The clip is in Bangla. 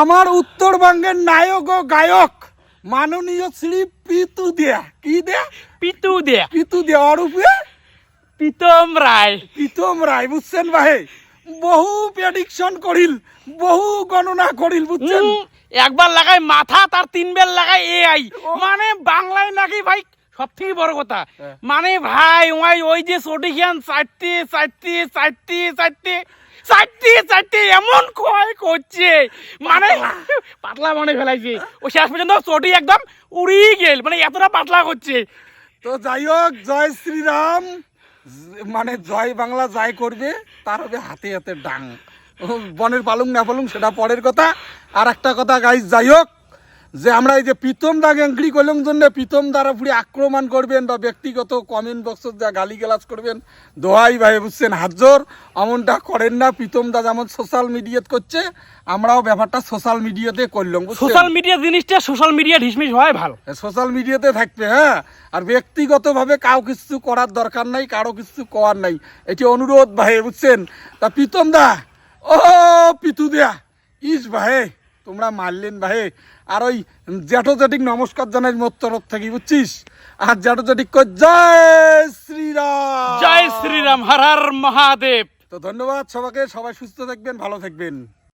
আমার উত্তরবঙ্গের নায়ক ও গায়ক মাননীয় শ্রী পিতু দেয়া কি দেয়া পিতু দেয়া অরূপে প্রীতম রায়। প্রীতম রায় বুঝছেন ভাই, বহু প্রেডিকশন করিল, বহু গণনা করিল বুঝছেন। একবার লাগাই মাথা, তার 3 বার লাগাই এআই। মানে বাংলায় নাকি ভাই সব থেকে বড় কথা, মানে ভাই ওই যে সোডিখিয়ান চারটে এমন ক্ষয় করছে, মানে পাতলা মানে ফেলাইছে। ও শেষ পর্যন্ত চটি একদম উড়িয়ে গেল, মানে এতটা পাতলা করছে। তো যাই হোক, জয় শ্রীরাম, মানে জয় বাংলা যাই করবে তার হবে হাতে হাতে ডাং। বনের পালুং না পালুং সেটা পরের কথা। আর একটা কথা গাইজ, যাই হোক, যে আমরা এই যে প্রীতম দা গ্যাংরি করলাম জন্য প্রীতম দ্বারা পুরো আক্রমণ করবেন বা ব্যক্তিগত কমেন্ট বক্সে যা গালি গালাজ করবেন, দোহাই ভাই বুঝছেন হাজর, এমনটা করেন না। প্রীতম দা যেমন সোশ্যাল মিডিয়াতে করছে, আমরাও ব্যাপারটা সোশ্যাল মিডিয়াতে করলাম। সোশ্যাল মিডিয়া জিনিসটা সোশ্যাল মিডিয়া ঢিসমিস হয় ভালো, সোশ্যাল মিডিয়াতে থাকবে। হ্যাঁ, আর ব্যক্তিগতভাবে কাউ কিছু করার দরকার নাই, কারো কিছু করার নাই, এটি অনুরোধ ভাই বুঝছেন। তা প্রীতম দা, ও পিতু দেয়া ইস ভাই, তোমরা মারলেন ভাই। আর ওই জ্যাঠো জ্যাঠিক নমস্কার জানাই মোর তরফ থেকে বুঝছিস। আর জ্যাঠো জ্যাঠিক কই জয় শ্রীরাম, জয় শ্রীরাম, হর হর মহাদেব। তো ধন্যবাদ সবাইকে, সবাই সুস্থ থাকবেন, ভালো থাকবেন।